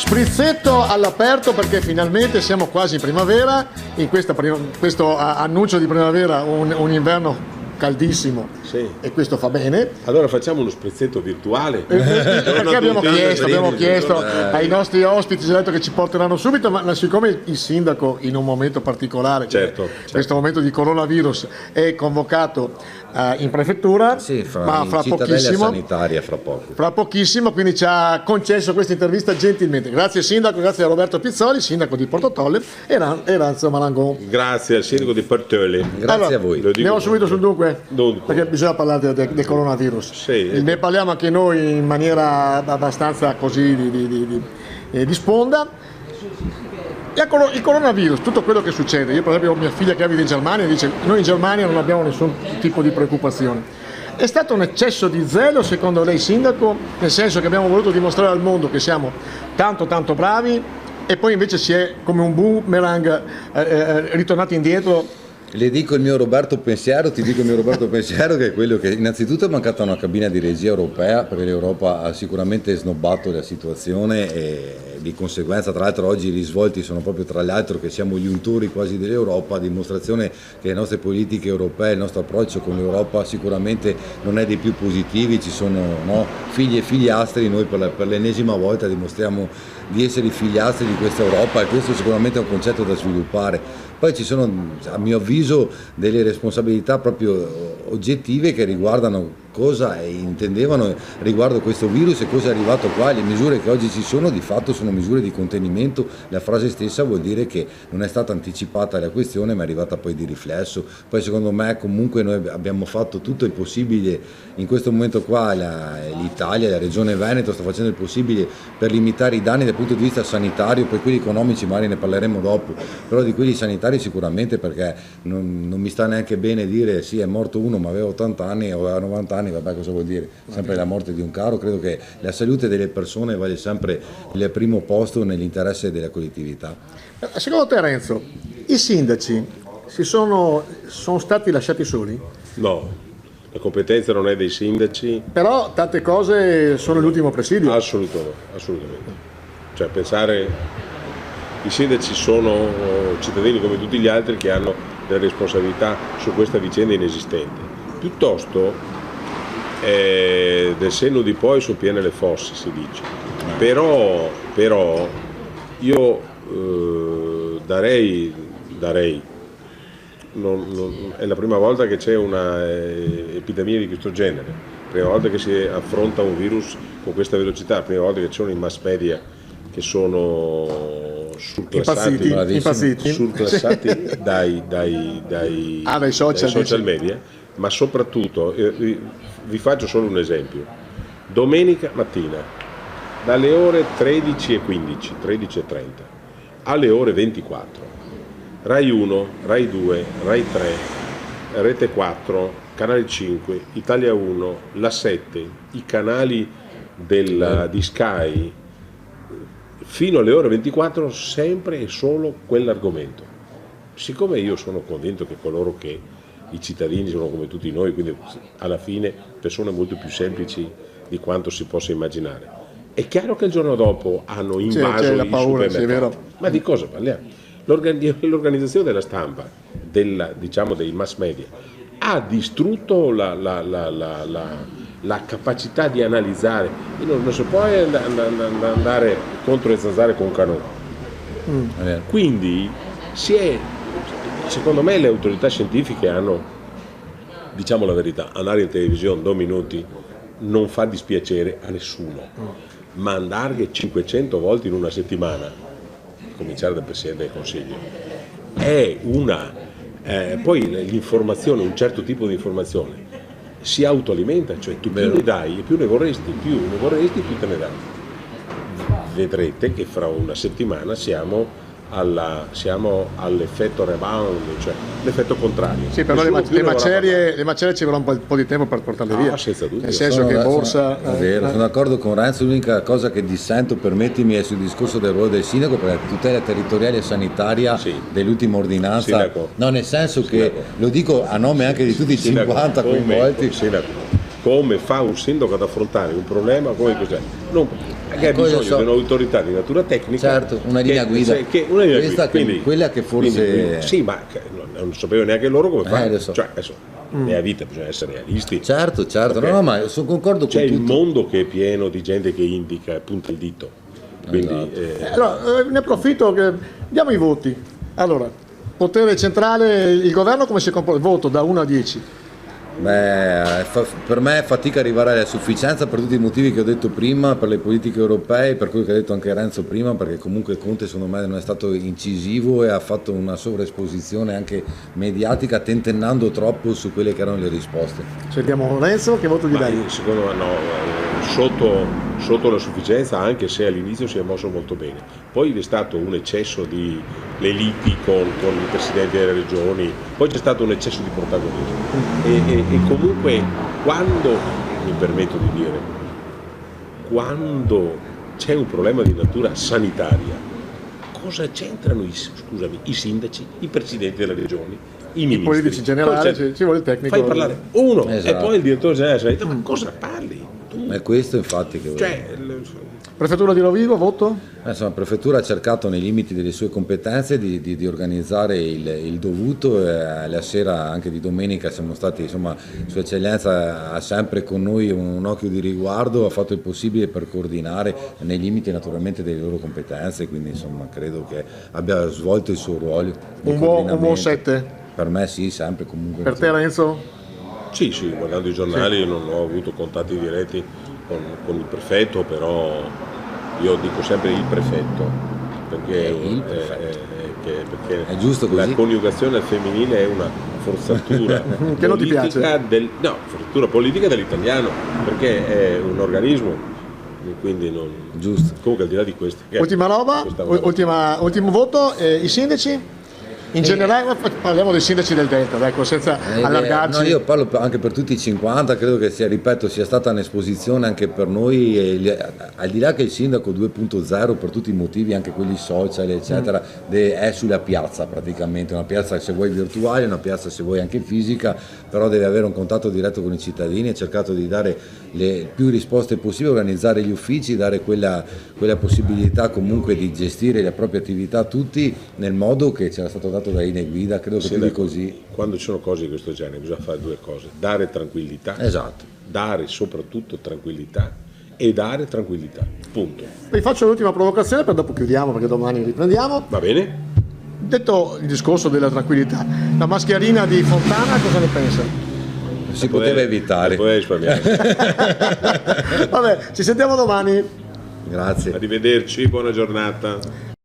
Sprizzetto all'aperto perché finalmente siamo quasi in primavera, in questo annuncio di primavera, un inverno caldissimo, sì. E questo fa bene. Allora facciamo uno sprizzetto virtuale. Perché abbiamo chiesto ai nostri ospiti, ci ha detto che ci porteranno subito, ma siccome il sindaco in un momento particolare, certo. questo momento di coronavirus, è convocato in prefettura, sì, ma fra pochissimo, sanitaria fra pochissimo, quindi ci ha concesso questa intervista gentilmente. Grazie sindaco, grazie a Roberto Pizzoli, sindaco di Porto Tolle, e Ranzo Malangon. Grazie al sindaco di Porto Tolle. Grazie a voi. Andiamo subito sul dunque, perché bisogna parlare del coronavirus. Sì. Ne parliamo anche noi in maniera abbastanza così di sponda. Il coronavirus, tutto quello che succede, io per esempio ho mia figlia che abita in Germania e dice noi in Germania non abbiamo nessun tipo di preoccupazione. È stato un eccesso di zelo secondo lei sindaco, nel senso che abbiamo voluto dimostrare al mondo che siamo tanto bravi e poi invece si è come un boomerang ritornati indietro? Le dico il mio Roberto Pensiero, ti dico il mio Roberto Pensiero, che è quello che innanzitutto è mancata una cabina di regia europea, perché l'Europa ha sicuramente snobbato la situazione e di conseguenza, tra l'altro oggi i risvolti sono proprio tra l'altro che siamo gli untori quasi dell'Europa, a dimostrazione che le nostre politiche europee, il nostro approccio con l'Europa sicuramente non è dei più positivi, ci sono figli e figliastri, noi per l'ennesima volta dimostriamo di essere i figliastri di questa Europa e questo sicuramente è un concetto da sviluppare. Poi ci sono, a mio avviso, delle responsabilità proprio oggettive che riguardano cosa intendevano riguardo questo virus e cosa è arrivato qua. Le misure che oggi ci sono di fatto sono misure di contenimento, la frase stessa vuol dire che non è stata anticipata la questione ma è arrivata poi di riflesso. Poi secondo me comunque noi abbiamo fatto tutto il possibile in questo momento qua, l'Italia, la regione Veneto sta facendo il possibile per limitare i danni dal punto di vista sanitario, poi quelli economici magari ne parleremo dopo, però di quelli sanitari sicuramente, perché non mi sta neanche bene dire sì è morto uno ma aveva 80 anni o aveva 90 anni, vabbè cosa vuol dire? Sempre la morte di un caro, credo che la salute delle persone vale sempre il primo posto nell'interesse della collettività. Secondo te Renzo, i sindaci sono stati lasciati soli? No. La competenza non è dei sindaci. Però tante cose sono l'ultimo presidio. Assolutamente. Cioè pensare, i sindaci sono cittadini come tutti gli altri che hanno delle responsabilità su questa vicenda inesistente. Piuttosto del senno di poi sono piene le fosse, si dice. Però io darei è la prima volta che c'è una epidemia di questo genere, la prima volta che si affronta un virus con questa velocità, la prima volta che ci sono i mass media che sono surclassati dai social media, ma soprattutto vi faccio solo un esempio. Domenica mattina dalle ore 13:15, 13:30 alle ore 24 Rai 1, Rai 2, Rai 3, Rete 4, Canale 5, Italia 1, La 7, i canali di Sky, fino alle ore 24 sempre e solo quell'argomento. Siccome io sono convinto che coloro che i cittadini sono come tutti noi, quindi alla fine persone molto più semplici di quanto si possa immaginare, è chiaro che il giorno dopo hanno invaso i supermercati. Ma di cosa parliamo? L'organizzazione della stampa, dei mass media, ha distrutto la capacità di analizzare. Non si può andare contro le zanzare con un canone. Quindi secondo me le autorità scientifiche hanno, diciamo la verità, andare in televisione 2 minuti non fa dispiacere a nessuno, ma andare 500 volte in una settimana, cominciare dal Presidente del Consiglio, è poi l'informazione, un certo tipo di informazione si autoalimenta, cioè tu più ne dai e più ne vorresti, più te ne dai. Vedrete che fra una settimana siamo all'effetto rebound, cioè l'effetto contrario. Sì, però le macerie ci vorrà un po' di tempo per portarle via. Senza dubbio. Nel senso che borsa. È vero, sono d'accordo con Renzo, l'unica cosa che dissento, permettimi, è sul discorso del ruolo del sindaco, perché la tutela territoriale e sanitaria dell'ultima ordinanza. No, nel senso che lo dico a nome anche di tutti i 50 coinvolti. Come fa un sindaco ad affrontare un problema come questo? che ha bisogno di un'autorità di natura tecnica, certo, una linea guida, una linea guida. Quindi, quella che forse sì, ma non sapeva neanche loro come fare, lo so. cioè adesso nella vita bisogna essere realisti, certo, okay. No, ma sono concordo con c'è tutto. il mondo che è pieno di gente che indica e punta il dito, quindi esatto. Allora, ne approfitto che diamo i voti. Allora, potere centrale, il governo come si comporta? Voto da 1 a 10. Beh, per me è fatica arrivare alla sufficienza per tutti i motivi che ho detto prima, per le politiche europee, per quello che ha detto anche Renzo prima, perché comunque Conte secondo me non è stato incisivo e ha fatto una sovraesposizione anche mediatica, tentennando troppo su quelle che erano le risposte. Sentiamo Renzo, che voto gli dai? Secondo me sotto la sufficienza, anche se all'inizio si è mosso molto bene. Poi è stato un eccesso di le liti con i presidenti delle regioni, poi c'è stato un eccesso di protagonismo e comunque quando, mi permetto di dire, quando c'è un problema di natura sanitaria, cosa c'entrano i sindaci, i presidenti delle regioni, i ministri? I politici generali, ci vuole il tecnico. Fai parlare uno esatto. E poi il direttore generale della sanità, ma cosa parli? È questo infatti che Prefettura di Rovigo, voto? Insomma, la prefettura ha cercato nei limiti delle sue competenze di organizzare il dovuto, la sera anche di domenica siamo stati, insomma, Sua Eccellenza ha sempre con noi un occhio di riguardo, ha fatto il possibile per coordinare nei limiti naturalmente delle loro competenze, quindi insomma credo che abbia svolto il suo ruolo. Un buon 7? Per me sì, sempre comunque. Per te Renzo? Sì, guardando i giornali non ho avuto contatti diretti con il prefetto, però io dico sempre il prefetto, perché è giusto così. La coniugazione al femminile è una forzatura che non ti piace? Forzatura politica dell'italiano, perché è un organismo, quindi non. Giusto. Comunque al di là di questo. Ultima roba, ultimo voto, i sindaci? In generale parliamo dei sindaci del Delta, ecco, senza allargarci. No, io parlo anche per tutti i 50, credo che sia stata un'esposizione anche per noi, al di là che il sindaco 2.0 per tutti i motivi, anche quelli social eccetera, è sulla piazza praticamente, una piazza se vuoi virtuale, una piazza se vuoi anche fisica, però deve avere un contatto diretto con i cittadini, ha cercato di dare le più risposte possibili, organizzare gli uffici, dare quella possibilità comunque di gestire le proprie attività tutti nel modo che c'era stato dato da linee guida, credo che più di così. Quando ci sono cose di questo genere bisogna fare due cose: dare tranquillità, esatto, dare soprattutto tranquillità e dare tranquillità, punto. Vi faccio l'ultima provocazione, per dopo chiudiamo perché domani riprendiamo. Va bene? Detto il discorso della tranquillità, la mascherina di Fontana cosa ne pensa? Si poteva evitare. Vabbè, ci sentiamo domani. Grazie. Arrivederci, buona giornata.